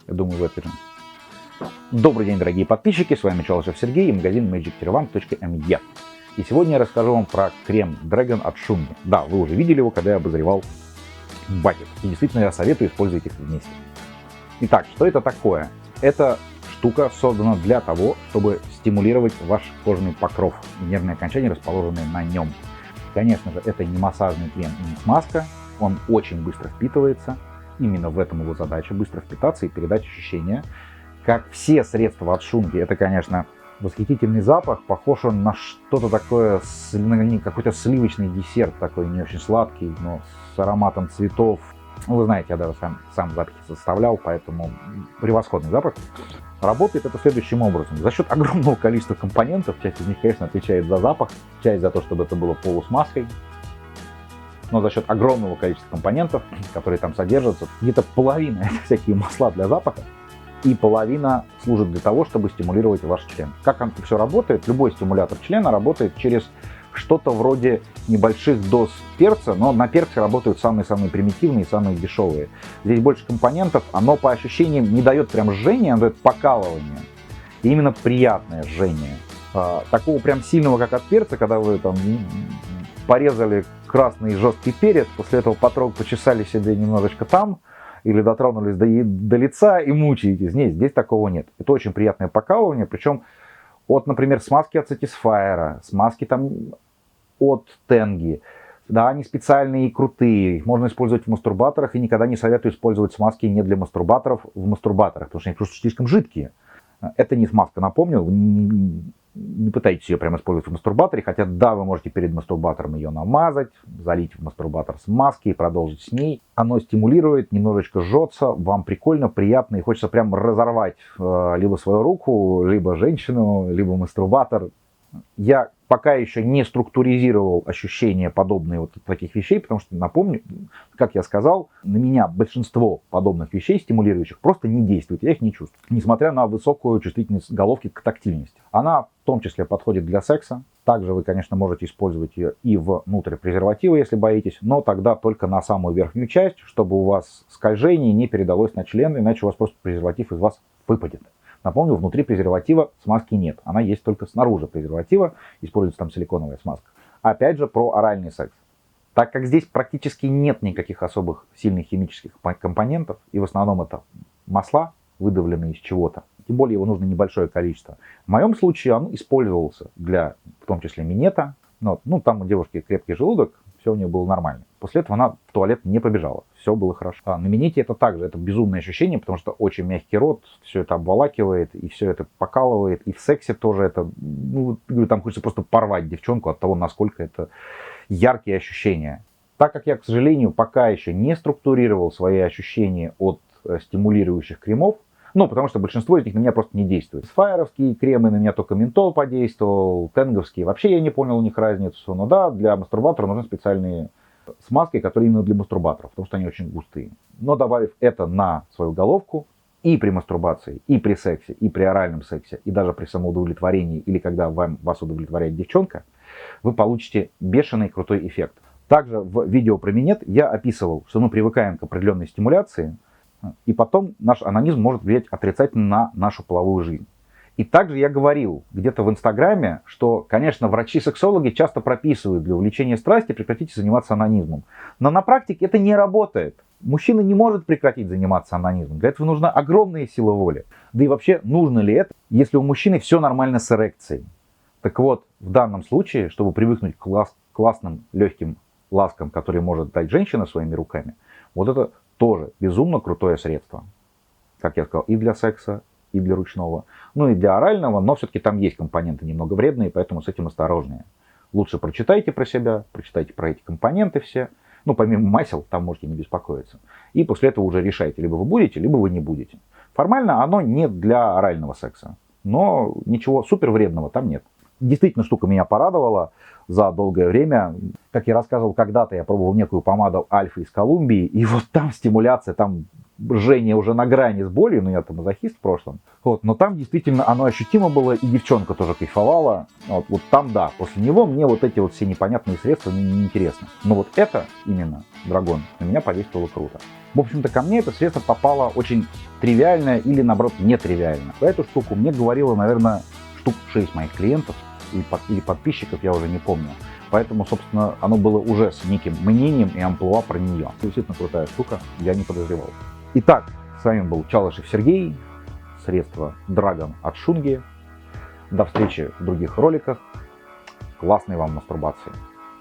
Я думаю, в этой же. Добрый день, дорогие подписчики, с вами Челышев Сергей и магазин magic-me. И сегодня я расскажу вам про крем Dragon от Шунги. Да, вы уже видели его, когда я обозревал бакет. И действительно я советую использовать их вместе. Итак, что это такое? Эта штука создана для того, чтобы стимулировать ваш кожный покров и нервные окончания, расположенные на нем. Конечно же, это не массажный крем и не смазка. Он очень быстро впитывается. Именно в этом его задача — быстро впитаться и передать ощущения. Как все средства от Шунги, это, конечно, восхитительный запах. Похож он на что-то такое, какой-то сливочный десерт такой, не очень сладкий, но с ароматом цветов. Вы знаете, я даже сам запахи составлял, поэтому превосходный запах. Работает это следующим образом. За счет огромного количества компонентов, часть из них, конечно, отвечает за запах, часть за то, чтобы это было полусмазкой. Но за счет огромного количества компонентов, которые там содержатся, где-то половина — это всякие масла для запаха, и половина служит для того, чтобы стимулировать ваш член. Как это все работает? Любой стимулятор члена работает через что-то вроде небольших доз перца, но на перце работают самые-самые примитивные, самые дешевые. Здесь больше компонентов, оно по ощущениям не дает прям жжения, оно дает покалывание. И именно приятное жжение. Такого прям сильного, как от перца, когда вы там порезали красный жесткий перец, после этого почесали себе немножечко там, или дотронулись до лица и мучаетесь. Нет, здесь такого нет. Это очень приятное покалывание, причем от, например, смазки от Satisfyer, смазки там от Tengi. Да, они специальные и крутые, их можно использовать в мастурбаторах, и никогда не советую использовать смазки не для мастурбаторов в мастурбаторах, потому что они просто слишком жидкие. Это не смазка, напомню, не пытайтесь ее прямо использовать в мастурбаторе, хотя да, вы можете перед мастурбатором ее намазать, залить в мастурбатор смазки и продолжить с ней. Оно стимулирует, немножечко жжется, вам прикольно, приятно, и хочется прям разорвать либо свою руку, либо женщину, либо мастурбатор. Я пока еще не структуризировал ощущения подобные вот таких вещей, потому что, напомню, как я сказал, на меня большинство подобных вещей, стимулирующих, просто не действует, я их не чувствую, несмотря на высокую чувствительность головки к тактильности. Она в том числе подходит для секса. Также вы, конечно, можете использовать ее и внутрь презерватива, если боитесь, но тогда только на самую верхнюю часть, чтобы у вас скольжение не передалось на член, иначе у вас просто презерватив из вас выпадет. Напомню, внутри презерватива смазки нет. Она есть только снаружи презерватива. Используется там силиконовая смазка. Опять же, про оральный секс. Так как здесь практически нет никаких особых сильных химических компонентов, и в основном это масла, выдавленные из чего-то, тем более его нужно небольшое количество. В моем случае он использовался для, в том числе, минета. Ну, там у девушки крепкий желудок, все у нее было нормально. После этого она в туалет не побежала, все было хорошо. На минете это также, это безумное ощущение, потому что очень мягкий рот, все это обволакивает, и все это покалывает, и в сексе тоже это, там хочется просто порвать девчонку от того, насколько это яркие ощущения. Так как я, к сожалению, пока еще не структурировал свои ощущения от стимулирующих кремов, потому что большинство из них на меня просто не действует. Сфайеровские кремы на меня только ментол подействовал, тенговские вообще я не понял у них разницу. Но да, для мастурбатора нужны специальные смазки, которые именно для мастурбаторов, потому что они очень густые. Но добавив это на свою головку, и при мастурбации, и при сексе, и при оральном сексе, и даже при самоудовлетворении, или когда вас удовлетворяет девчонка, вы получите бешеный крутой эффект. Также в видео про минет я описывал, что мы привыкаем к определенной стимуляции, и потом наш онанизм может влиять отрицательно на нашу половую жизнь. И также я говорил где-то в Инстаграме, что, конечно, врачи-сексологи часто прописывают для увеличения страсти прекратите заниматься онанизмом. Но на практике это не работает. Мужчина не может прекратить заниматься онанизмом. Для этого нужна огромная сила воли. Да и вообще, нужно ли это, если у мужчины все нормально с эрекцией? Так вот, в данном случае, чтобы привыкнуть к классным, легким ласкам, которые может дать женщина своими руками, вот это тоже безумно крутое средство. Как я сказал, и для секса, и для ручного, и для орального, но все-таки там есть компоненты немного вредные, поэтому с этим осторожнее. Лучше прочитайте про себя, прочитайте про эти компоненты все. Помимо масел, там можете не беспокоиться. И после этого уже решайте, либо вы будете, либо вы не будете. Формально оно не для орального секса, но ничего супер вредного там нет. Действительно, штука меня порадовала за долгое время. Как я рассказывал, когда-то я пробовал некую помаду Альфа из Колумбии, и вот там стимуляция, там жжение уже на грани с болью, я-то мазохист в прошлом. Но там действительно оно ощутимо было, и девчонка тоже кайфовала. Вот там да, после него мне вот эти вот все непонятные средства не интересны. Но вот это именно, Драгон, на меня подействовало круто. В общем-то, ко мне это средство попало очень тривиальная или, наоборот, нетривиальная. Про эту штуку мне говорило, наверное, штук 6 моих клиентов или подписчиков, я уже не помню. Поэтому, собственно, оно было уже с неким мнением и амплуа про нее. Действительно крутая штука, я не подозревал. Итак, с вами был Чалышев Сергей, средство Dragon от Шунги. До встречи в других роликах. Классной вам мастурбации.